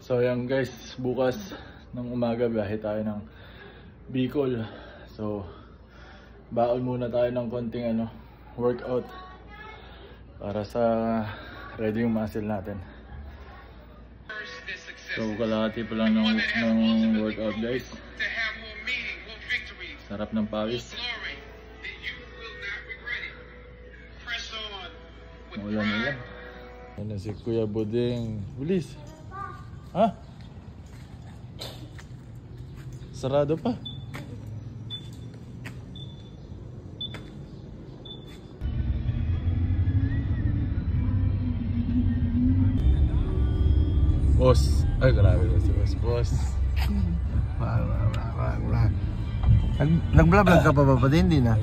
So ayan guys, bukas ng umaga biyahe tayo ng Bicol. So baon muna tayo ng konting workout para sa ready yung muscle natin. So kalahati pa lang ng workout guys. Sarap ng pawis. Ulan. Ano si Kuya Buding? Bilis! Ha? Sarado pa. Boss. Ay, grabe ba si boss? Nag-vlog ka pa ba din na?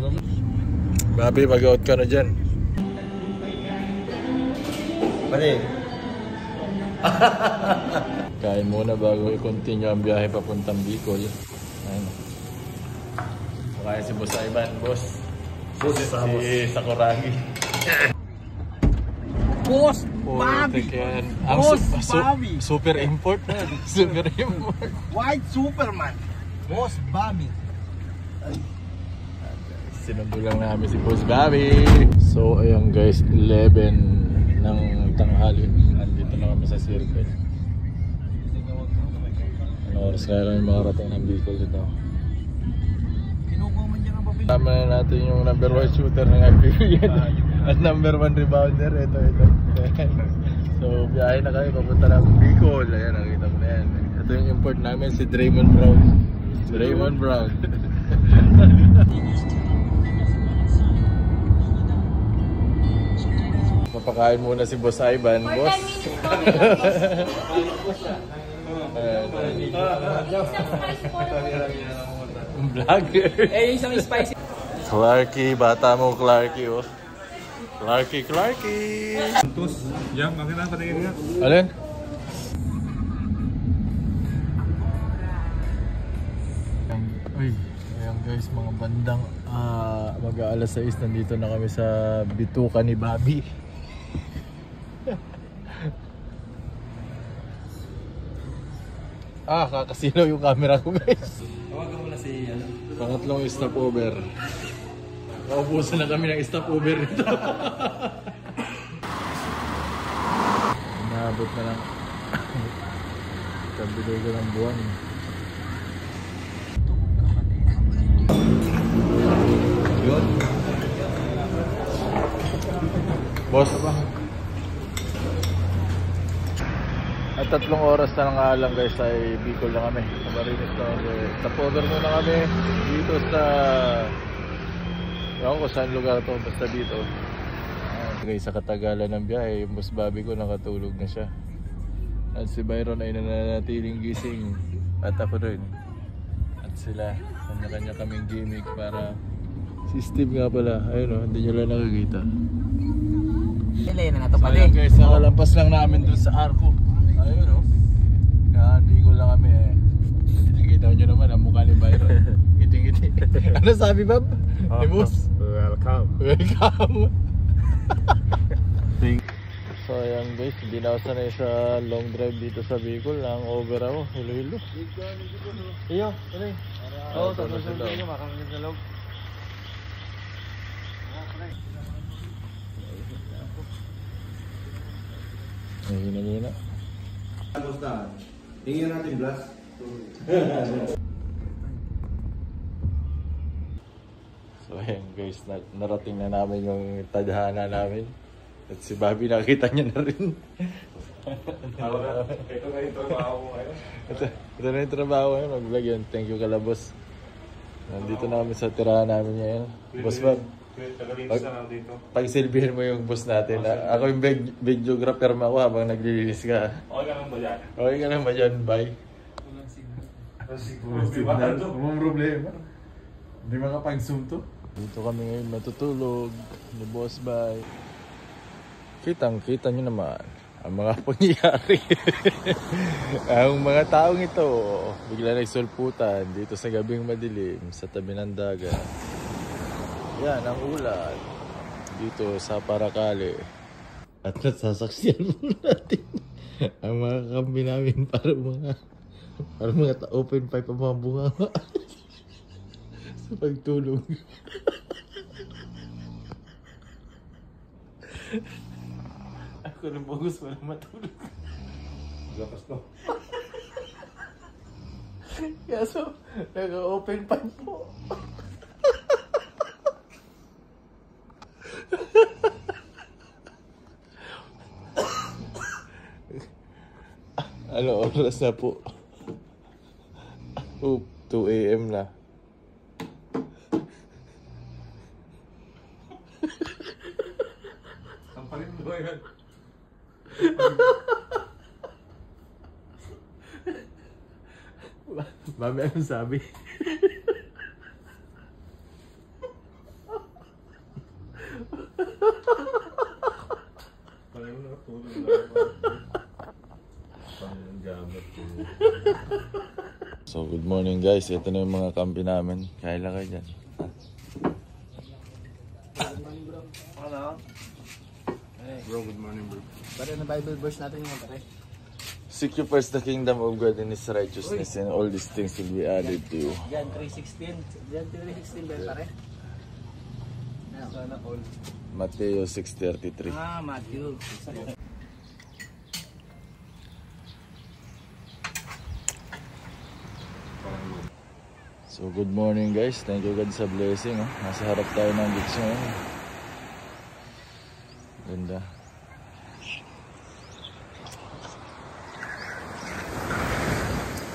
Babi, mag-out ka na dyan. Pare. Kain muna bago i-continue ang biyahe papuntang Bicol. Ayun. Kaya si Boss Ivan, boss. Si Sakuragi. Boss Bobby! Boss Bobby! Super import na. Super import. White Superman! Boss Bobby! Sinundo lang namin si Boss Bobby. So ayun guys, 11 ng tanghali. Nandito na kami sa circle. Ano oras kaya kami makarating ng Bicol dito? Tama na natin yung number 1 shooter ng FPBN at number 1 rebounder. Ito. So biyahe na kami papunta ng Bicol. Ayan, nakita mo na yan. Ito yung import namin, si Draymond Brown. Papakain muna si Boss Ivan, boss. Vlogger. Isang spicy. Clarky, bata mo Clarky, oh. Clarky. Tus, jam, makin apa tingin nga? Alin? Ayan guys, mga bandang mag-aalas 6 nandito na kami sa bituka ni Bobby. Kakasilaw yung camera ko guys. Tawagan mo na si Pangatlong stopover. Naubusan na kami ng stopover dito. Naabot na lang. Kabigay ko ng buwan. Yun. Boss. At 3 oras na nga lang guys ay Bicol na kami. Camarines na kami. Stopover muna kami dito sa... Ewan ko saan lugar to, basta dito. Guys, sa katagalan ng biyahe, yung Boss Bobby ko nakatulog na siya. At si Byron ay nananatiling gising. At ako rin. At sila, kanya-kanya kaming gimmick para... Si Steve nga pala, ayun o, hindi nyo lang nakikita. So yun guys, nakalampas lang namin dun sa Arco. Ayun o. Bicol lang kami eh. Kita nyo naman ang mukha ni Byron. Ngiti-ngiti. Ano sabi Bob? Ni Boss? Welcome. So ayan guys, hindi na ako sanay sa long drive dito sa Bicol. Over ako, hilo-hilo. Iyo, ano yun? Oo, tapos sa loob. Makakagin sa loob. Ayun na muna. Basta, tingin natin blast. So ayan guys, narating na namin yung tadhana namin. At si Bobby nakita niya na rin. Ito na yung trabaho ko ngayon. Ito na yung trabaho ngayon, mag-vlog yun. Thank you Kalabos. Nandito na kami sa tirahan namin ngayon. Boss Bob, pagsilbihin mo yung boss natin. Ako yung videographer mo ako habang naglilinis ka. Okay ka lang ba yan? Okay ka lang ba dyan? Bye. Walang signal. Walang problema. Hindi makapag-zoom to. Dito kami ngayon matutulog ni Boss Bye. Kitang-kita nyo naman ang mga pangyayari. Ang mga taong ito bigla nagsulputan dito sa gabing madilim sa tabi ng dagat. Yan ang ulan dito sa Paracale. At nasasaksiyan mo natin Ang mga kambi namin para mga open pipe ang mga bunga sa pagtulog. Ako na bagus wala matulog. Lakas to. Kaya so, naka-open pipe po. Ano oras na po? 2 AM na. Sampalin mo yan. Mami, ano sabi? Pareho nakatulog lang. Pang gamit ko. So, good morning guys. Ito na yung mga kampi namin. Kaya lang kayo dyan. Bro, good morning bro. Pare na Bible verse natin yung pare. Seek you first the kingdom of God and His righteousness, and all these things will be added to you. John 3:16. John 3:16 ba pare? Sana all. Mateo 6:33. Matthew. So, good morning guys. Thank you God sa blessing. Oh. Nasa harap tayo ng beach ngayon. Ganda.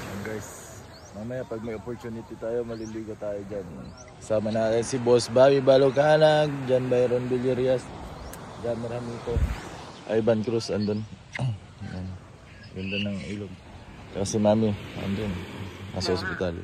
And guys, mamaya pag may opportunity tayo, maliligo tayo dyan. Kasama natin si Boss Bobby Balocanag, John Byron Villarias, Jammer Hamito, Ivan Cruz, andun. Ayan. Ganda ng ilog. Kasi mami, andun. Nasa ospital.